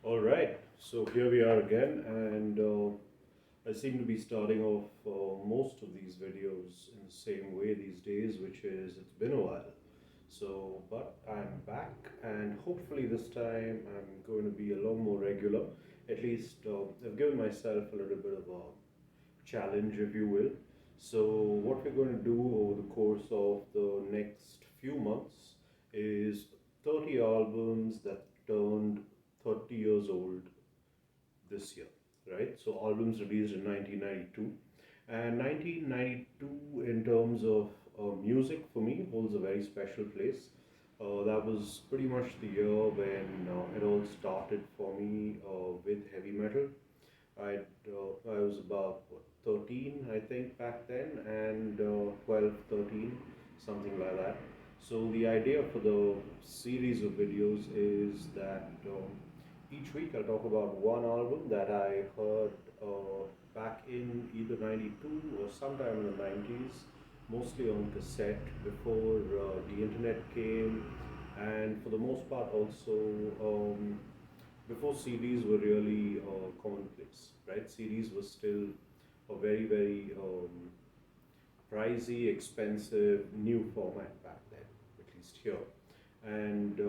All right, so here we are again, and I seem to be starting off most of these videos in the same way these days, which is it's been a while. But I'm back, and hopefully this time I'm going to be a lot more regular. At least I've given myself a little bit of a challenge, if you will. So, what we're going to do over the course of the next few months is 30 albums that turned 30 years old this year, right? So, albums released in 1992. And 1992, in terms of music, for me, holds a very special place. That was pretty much the year when it all started for me with heavy metal. I was about what, 13, I think, back then, and 12, 13, something like that. So the idea for the series of videos is that each week I'll talk about one album that I heard back in either 92 or sometime in the 90s, mostly on cassette before the internet came, and for the most part also before CDs were really commonplace, right? CDs were still a very, very pricey, expensive, new format back then, at least here. And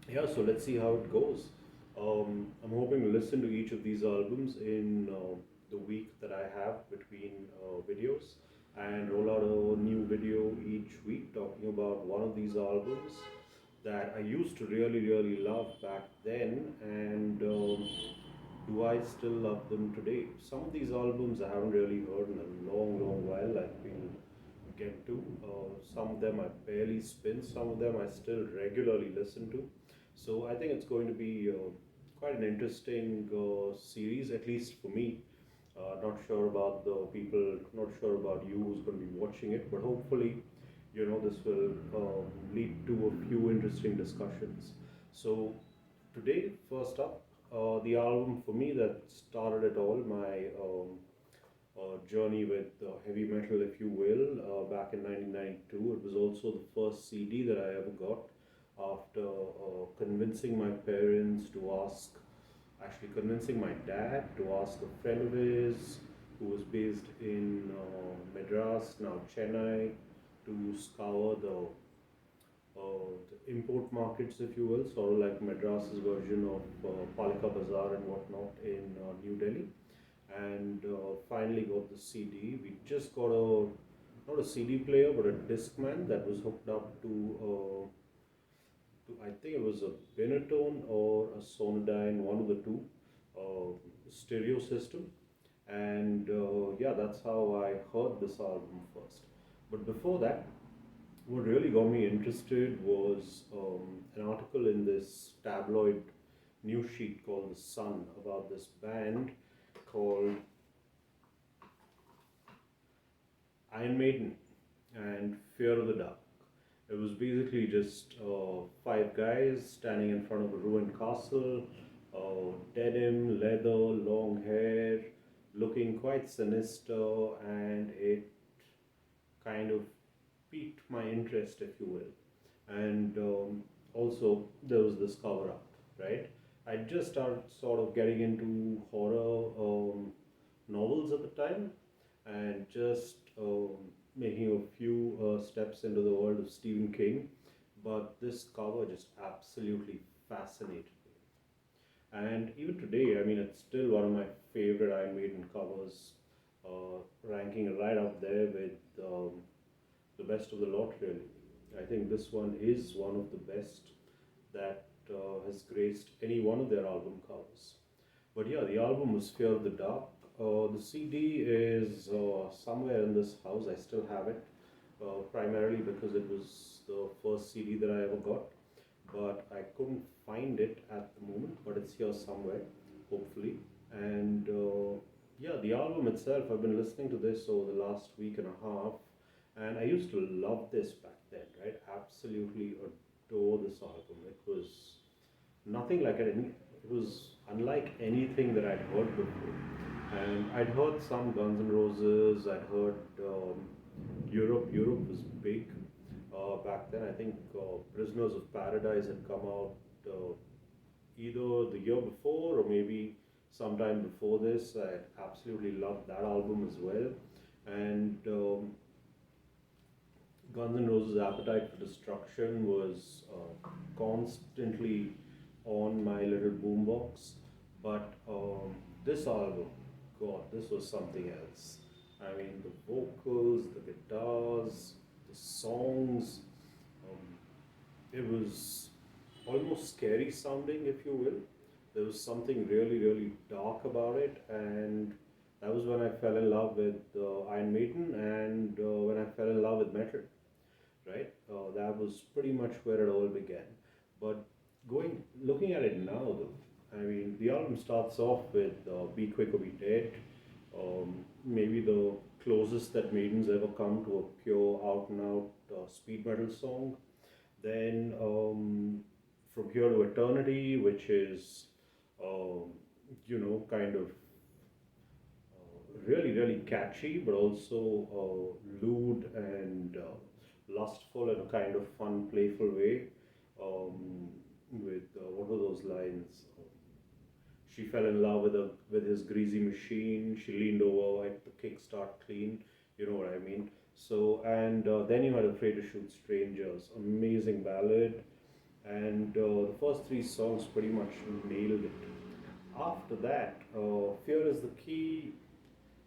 yeah, so let's see how it goes. I'm hoping to listen to each of these albums in the week that I have between videos and roll out a new video each week talking about one of these albums that I used to really, really love back then, and do I still love them today? Some of these albums I haven't really heard in a long, long while, like we'll get to. Some of them I barely spin, some of them I still regularly listen to. So I think it's going to be quite an interesting series, at least for me. Not sure about the people, not sure about you who's going to be watching it, but hopefully, this will lead to a few interesting discussions. So today, first up, the album for me that started it all, my journey with heavy metal, if you will, back in 1992. It was also the first CD that I ever got after convincing my parents to ask, actually convincing my dad to ask a friend of his who was based in Madras, now Chennai, to scour the import markets, if you will, sort of like Madras's version of Palika Bazaar and whatnot in New Delhi, and finally got the CD. We just got a not a CD player but a Discman that was hooked up to I think it was a Binatone or a Sonodyne, one of the two, stereo system, and yeah, that's how I heard this album first. But before that, what really got me interested was an article in this tabloid news sheet called The Sun about this band called Iron Maiden and Fear of the Dark. It was basically just five guys standing in front of a ruined castle, denim, leather, long hair, looking quite sinister, and it kind of piqued my interest, if you will. And also, there was this cover up, right? I just started sort of getting into horror novels at the time, and just making a few steps into the world of Stephen King. But this cover just absolutely fascinated me. And even today, I mean, it's still one of my favorite Iron Maiden covers, ranking right up there with the best of the lot, really. I think this one is one of the best that has graced any one of their album covers. But yeah, the album was Fear of the Dark. The CD is somewhere in this house. I still have it, primarily because it was the first CD that I ever got. But I couldn't find it at the moment, but it's here somewhere, hopefully. And yeah, the album itself, I've been listening to this over the last week and a half, and I used to love this back then, right? Absolutely adore this album. It was nothing like it. It was unlike anything that I'd heard before. And I'd heard some Guns N' Roses. I'd heard Europe. Europe was big back then. I think Prisoners of Paradise had come out either the year before or maybe sometime before this. I absolutely loved that album as well. And Guns N' Roses' Appetite for Destruction was constantly on my little boombox. But this album, God, this was something else. I mean, the vocals, the guitars, the songs, um, it was almost scary sounding, if you will. There was something really, really dark about it, and that was when I fell in love with Iron Maiden and when I fell in love with metal, right? That was pretty much where it all began. But looking at it now, though, I mean, the album starts off with "Be Quick or Be Dead," maybe the closest that Maiden's ever come to a pure out and out speed metal song. Then From Here to Eternity, which is um, kind of really, really catchy, but also lewd and lustful in a kind of fun, playful way. With what were those lines? She fell in love with his greasy machine. She leaned over, wiped the kickstart clean. You know what I mean? So and then you had Afraid to Shoot Strangers, amazing ballad, and the first three songs pretty much nailed it. After that, Fear is the Key.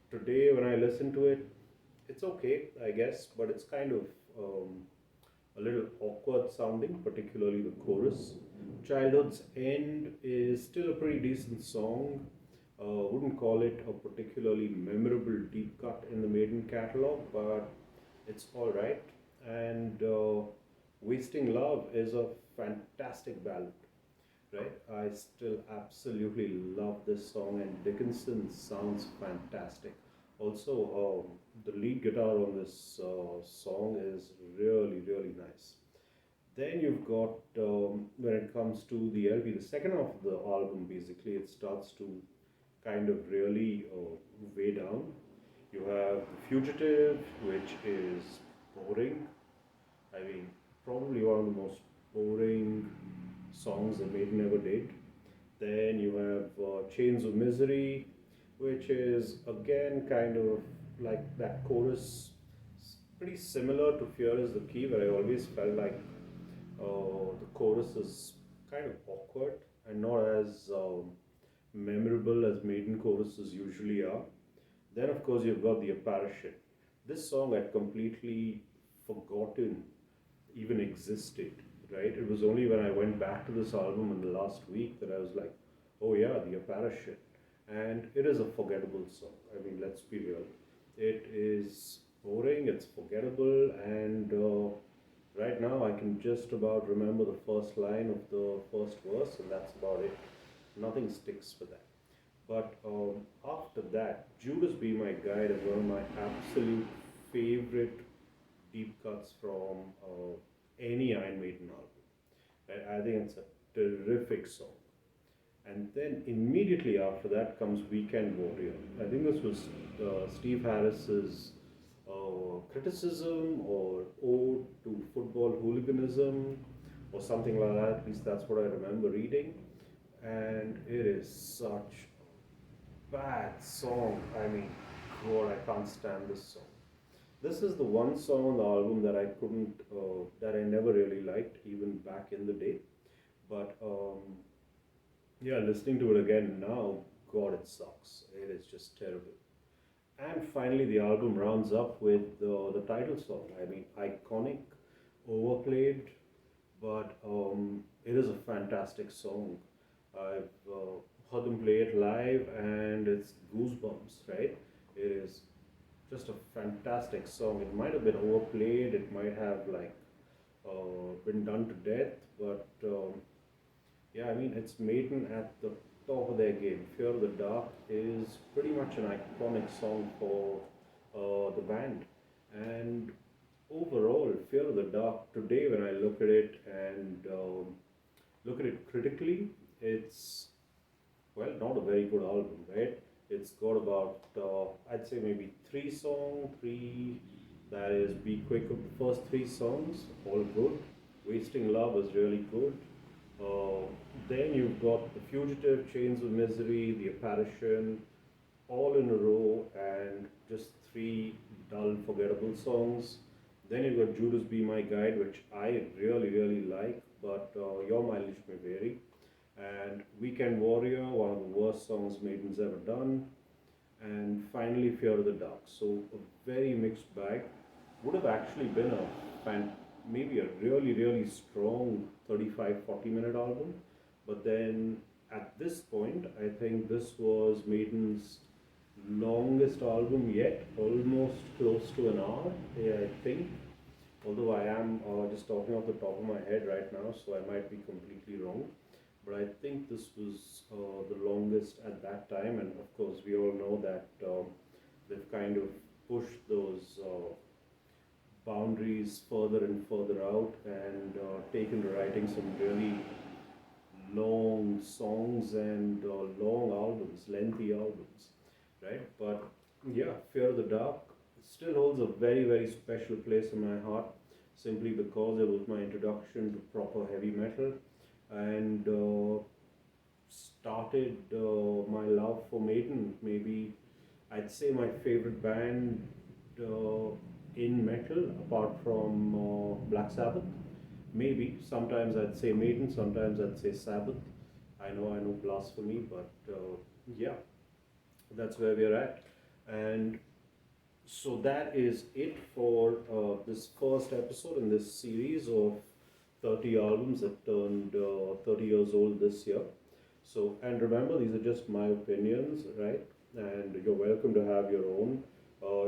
Today, when I listen to it, it's okay, I guess, but it's kind of a little awkward sounding, particularly the chorus. Childhood's End is still a pretty decent song. Wouldn't call it a particularly memorable deep cut in the Maiden catalog, but it's all right. And Wasting Love is a fantastic ballad, right? I still absolutely love this song, and Dickinson sounds fantastic. Also, the lead guitar on this song is really, really nice. Then you've got, when it comes to the LP, the second half of the album, basically, it starts to kind of really weigh down. You have The Fugitive, which is boring. I mean, probably one of the most boring songs that Maiden ever did. Then you have Chains of Misery, which is again kind of like that chorus, pretty similar to Fear is the Key, where I always felt like the chorus is kind of awkward and not as memorable as Maiden choruses usually are. Then, of course, you've got The Apparition. This song I'd completely forgotten even existed, right? It was only when I went back to this album in the last week that I was like, oh yeah, The Apparition. And it is a forgettable song. I mean, let's be real. It is boring, it's forgettable, and right now I can just about remember the first line of the first verse, and that's about it. Nothing sticks for that. But after that, Judas Be My Guide is one of my absolute favorite deep cuts from any Iron Maiden album. I think it's a terrific song. And then immediately after that comes Weekend Warrior. I think this was Steve Harris's criticism or ode to football hooliganism or something like that. At least that's what I remember reading. And it is such a bad song. I mean, God, I can't stand this song. This is the one song on the album that I couldn't, that I never really liked, even back in the day. But yeah, listening to it again now, God, it sucks. It is just terrible. And finally, the album rounds up with the title song. I mean, iconic, overplayed, but it is a fantastic song. I've heard them play it live, and it's goosebumps, right? It is just a fantastic song. It might have been overplayed, it might have like been done to death, but yeah, I mean, it's Maiden at the top of their game. Fear of the Dark is pretty much an iconic song for the band. And overall, Fear of the Dark, today when I look at it and look at it critically, it's, well, not a very good album, right? It's got about, I'd say maybe three, that is Be Quick of the first three songs, all good. Wasting Love is really good. Uh, then you've got The Fugitive, Chains of Misery, The Apparition, all in a row, and just three dull, forgettable songs. Then you've got Judas Be My Guide, which I really, really like, but your mileage may vary. And Weekend Warrior, one of the worst songs Maiden's ever done. And finally, Fear of the Dark. So, a very mixed bag. Would have actually been a maybe a really, really strong 35 40 minute album. But then at this point, I think this was Maiden's longest album yet, almost close to an hour, yeah, I think. Although I am just talking off the top of my head right now, so I might be completely wrong. But I think this was the longest at that time, and of course, we all know that they've kind of pushed those boundaries further and further out and taken to writing some really long songs and long albums, lengthy albums, right? But yeah, Fear of the Dark still holds a very, very special place in my heart simply because it was my introduction to proper heavy metal and started my love for Maiden. Maybe I'd say my favorite band uh, in metal apart from Black Sabbath. Maybe sometimes I'd say Maiden, sometimes I'd say Sabbath. I know, blasphemy, but yeah, that's where we're at. And so that is it for this first episode in this series of 30 albums that turned 30 years old this year. So, and remember, these are just my opinions, right? And you're welcome to have your own.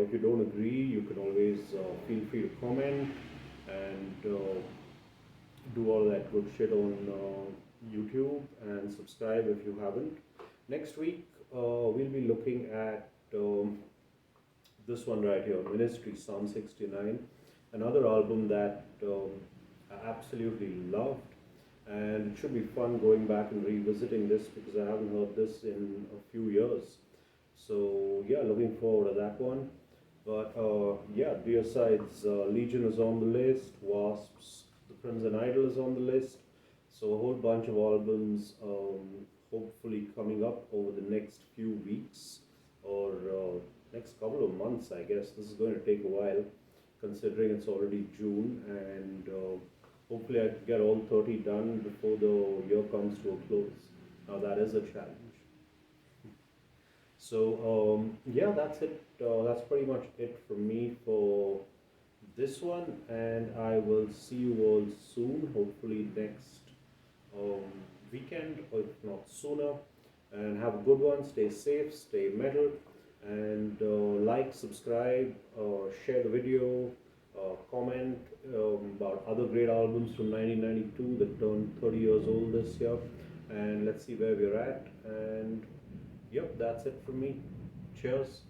If you don't agree, you can always feel free to comment and do all that good shit on YouTube and subscribe if you haven't. Next week, we'll be looking at this one right here, Ministry, Psalm 69, another album that I absolutely loved. And it should be fun going back and revisiting this because I haven't heard this in a few years. So, yeah, looking forward to that one. But yeah, Deicide's Legion is on the list, Wasps, The Crimson Idol is on the list. So, a whole bunch of albums hopefully coming up over the next few weeks or next couple of months, I guess. This is going to take a while considering it's already June and hopefully I can get all 30 done before the year comes to a close. Now, that is a challenge. So, yeah, that's it. That's pretty much it from me for this one, and I will see you all soon, hopefully next um, weekend, or if not sooner. And have a good one. Stay safe, stay metal, and like, subscribe, share the video, comment about other great albums from 1992 that turned 30 years old this year, and let's see where we're at. And yep, that's it from me. Cheers.